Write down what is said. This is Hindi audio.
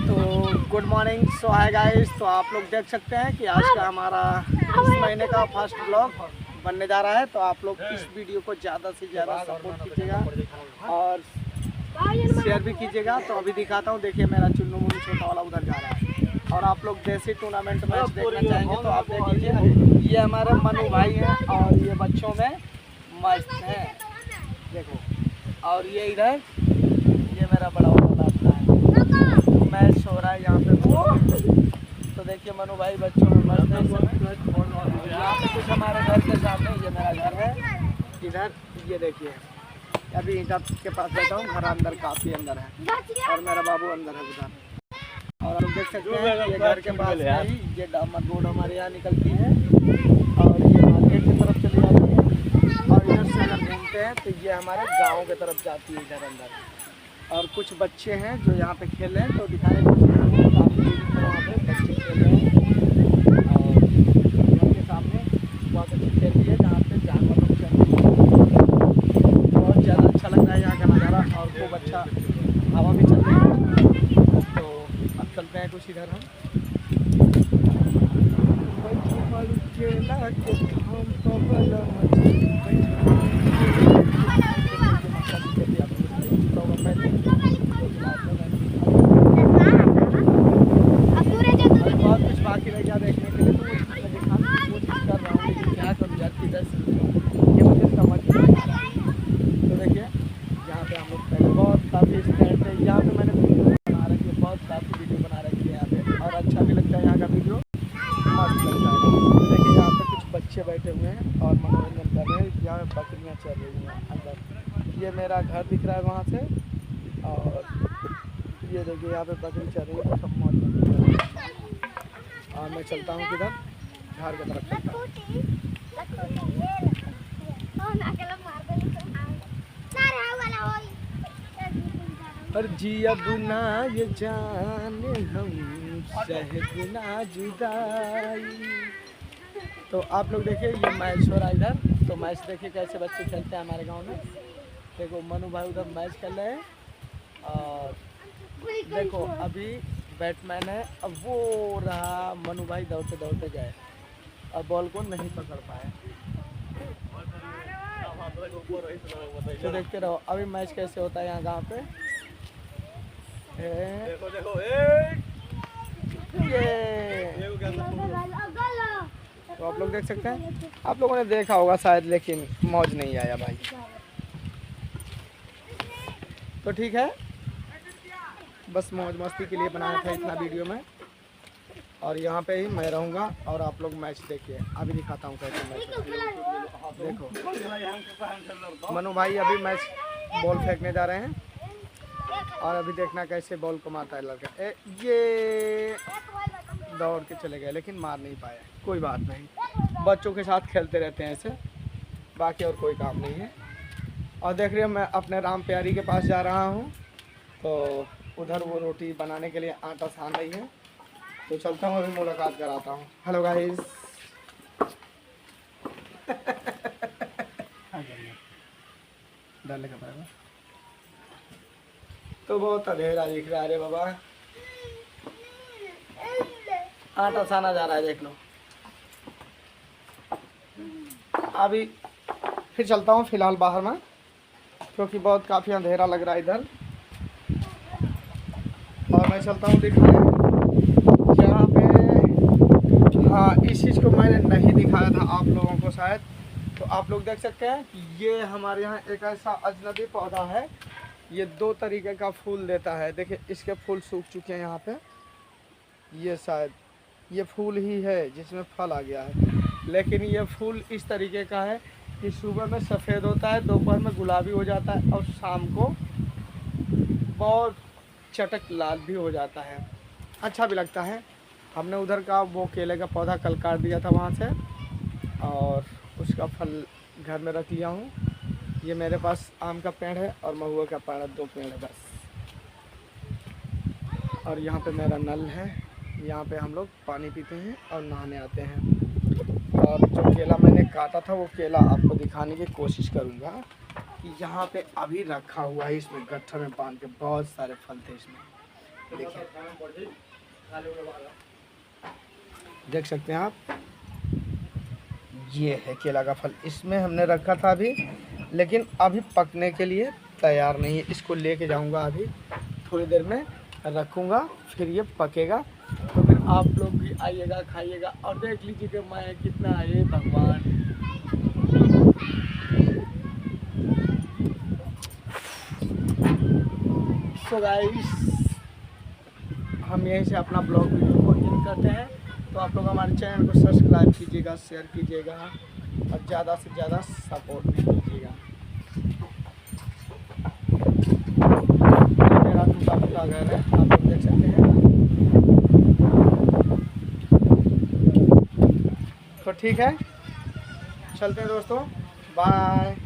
तो गुड मॉर्निंग। सो हाय गाइस, तो आप लोग देख सकते हैं कि आज का हमारा इस महीने का फर्स्ट ब्लॉग बनने जा रहा है। तो आप लोग इस वीडियो को ज़्यादा से ज़्यादा सपोर्ट कीजिएगा और शेयर भी कीजिएगा। तो अभी दिखाता हूँ, देखिए मेरा चुन्नू मुन्नू छोटा वाला उधर जा रहा है। और आप लोग देसी टूर्नामेंट मैच देखना चाहेंगे तो आप देख लीजिए। ये हमारे मनु भाई हैं और ये बच्चों में मस्त हैं, देखो। और ये इधर ये मेरा बड़ा वाला लड़का है, मैच हो रहा है यहाँ पे। तो देखिए मनु भाई बच्चों में मस्त है। यहाँ पे कुछ हमारे घर के सामने, ये मेरा घर है इधर, ये देखिए अभी ईंटा के पास बैठा हूँ। घर अंदर काफ़ी अंदर है और मेरा बाबू अंदर है उधर। और हम देख सकते हैं ये घर के पास में ही ये डामर रोड हमारे यहाँ निकलती है और ये मार्केट की तरफ चली जाती है। और इधर से अगर घूमते हैं तो ये हमारे गाँव की तरफ जाती है इधर अंदर। और कुछ बच्चे हैं जो यहाँ पे खेल रहे हैं, तो दिखाने काफ़ी वहाँ पे बच्चे खेल रहे हैं। और घर के सामने बहुत अच्छी खेल रही है जहाँ पे जानवर लोग चल रहे हैं। बहुत ज़्यादा अच्छा लग रहा है यहाँ का नज़ारा और खूब अच्छा हवा भी चल रही है। तो अब चलते हैं कुछ इधर हम। बहुत कुछ बाकी रह गया देखने के लिए, तो मैं दिखाने की कोशिश कर रहा हूँ, लेकिन क्या करूँ यार, किधर से ये मुझे समझ नहीं आ रहा है। तो देखिए यहाँ पे हम लोग पहले बहुत काफ़ी स्टैंड है, यहाँ पे मैंने वीडियो बना रखी है, बहुत काफ़ी वीडियो बना रखी है यहाँ पे। और अच्छा भी लगता है यहाँ का वीडियो, मस्त लगता है। देखिए यहाँ पे कुछ बच्चे बैठे हुए हैं और मनोरंजन कर रहे हैं। यहाँ पे बकरियाँ चल रही हैं अंदर। ये मेरा घर दिख रहा है वहाँ से। और ये देखिए यहाँ पे बकरी चल रही है, सब मौज मस्ती कर रही है। और मैं चलता हूँ किधर, घर की तरफ चलता हूँ। पर जिया बिना ये जाने हम सह बिना जुदाई। तो आप लोग देखिए ये मैच हो रहा है इधर। तो मैच देखिए कैसे बच्चे खेलते हैं हमारे गांव में। देखो मनु भाई उधर मैच खेल रहे हैं और देखो अभी बैट्समैन है, अब वो रहा मनु भाई दौड़ते दौड़ते गए और बॉल को नहीं पकड़ पाए। तो देखते रहो अभी मैच कैसे होता है यहाँ गांव पे। देखो देखो ये तो आप लोग देख सकते हैं, आप लोगों ने देखा होगा शायद, लेकिन मौज नहीं आया भाई। तो ठीक है, बस मौज मस्ती के लिए बनाया था इतना वीडियो में। और यहाँ पे ही मैं रहूँगा और आप लोग मैच देखिए। अभी दिखाता हूँ कैसे मैच होता है। देखो मनु भाई अभी मैच बॉल फेंकने जा रहे हैं और अभी देखना कैसे बॉल को मारता है लड़का। ये दौड़ के चले गए लेकिन मार नहीं पाए, कोई बात नहीं, बच्चों के साथ खेलते रहते हैं ऐसे, बाकी और कोई काम नहीं है। और देख रहे हो मैं अपने राम प्यारी के पास जा रहा हूँ, तो उधर वो रोटी बनाने के लिए आटा सान रही है। तो चलता हूँ, अभी मुलाकात कराता हूँ। Hello guys. डर लगा पाएगा तो बहुत अंधेरा दिख रहा है रे बाबा। आटा साना जा रहा है, देख लो। अभी फिर चलता हूँ फिलहाल बाहर में, क्योंकि बहुत काफ़ी अंधेरा लग रहा है इधर। और मैं चलता हूँ दिखाने यहाँ पे। हाँ, इस चीज़ को मैंने नहीं दिखाया था आप लोगों को शायद। तो आप लोग देख सकते हैं कि ये हमारे यहाँ एक ऐसा अजनबी पौधा है, ये 2 तरीके का फूल देता है। देखिए इसके फूल सूख चुके हैं यहाँ पे, ये शायद ये फूल ही है जिसमें फल आ गया है। लेकिन ये फूल इस तरीके का है कि सुबह में सफ़ेद होता है, दोपहर में गुलाबी हो जाता है और शाम को बहुत चटक लाल भी हो जाता है, अच्छा भी लगता है। हमने उधर का वो केले का पौधा कल काट दिया था वहाँ से और उसका फल घर में रख लिया हूँ। ये मेरे पास आम का पेड़ है और महुआ का पेड़ है, 2 पेड़ है बस। और यहाँ पे मेरा नल है, यहाँ पे हम लोग पानी पीते हैं और नहाने आते हैं। और जो केला मैंने काटा था वो केला आपको दिखाने की कोशिश करूँगा कि यहाँ पे अभी रखा हुआ है, इसमें गट्ठर में बांध के बहुत सारे फल थे इसमें। देखिए, देख सकते हैं आप, ये है केला का फल। इसमें हमने रखा था अभी, लेकिन अभी पकने के लिए तैयार नहीं है। इसको लेके जाऊंगा, अभी थोड़ी देर में रखूंगा, फिर ये पकेगा। तो फिर आप लोग भी आइएगा, खाइएगा और देख लीजिए कि मैं कितना है भगवान। सो गाइस, हम यहीं से अपना ब्लॉग वीडियो को एंड करते हैं। तो आप लोग हमारे चैनल को सब्सक्राइब कीजिएगा, शेयर कीजिएगा और ज़्यादा से ज़्यादा सपोर्ट भी कीजिएगा। मेरा टूटा फूटा घर है, आप लोग देख सकते हैं। तो ठीक है, चलते हैं दोस्तों, बाय।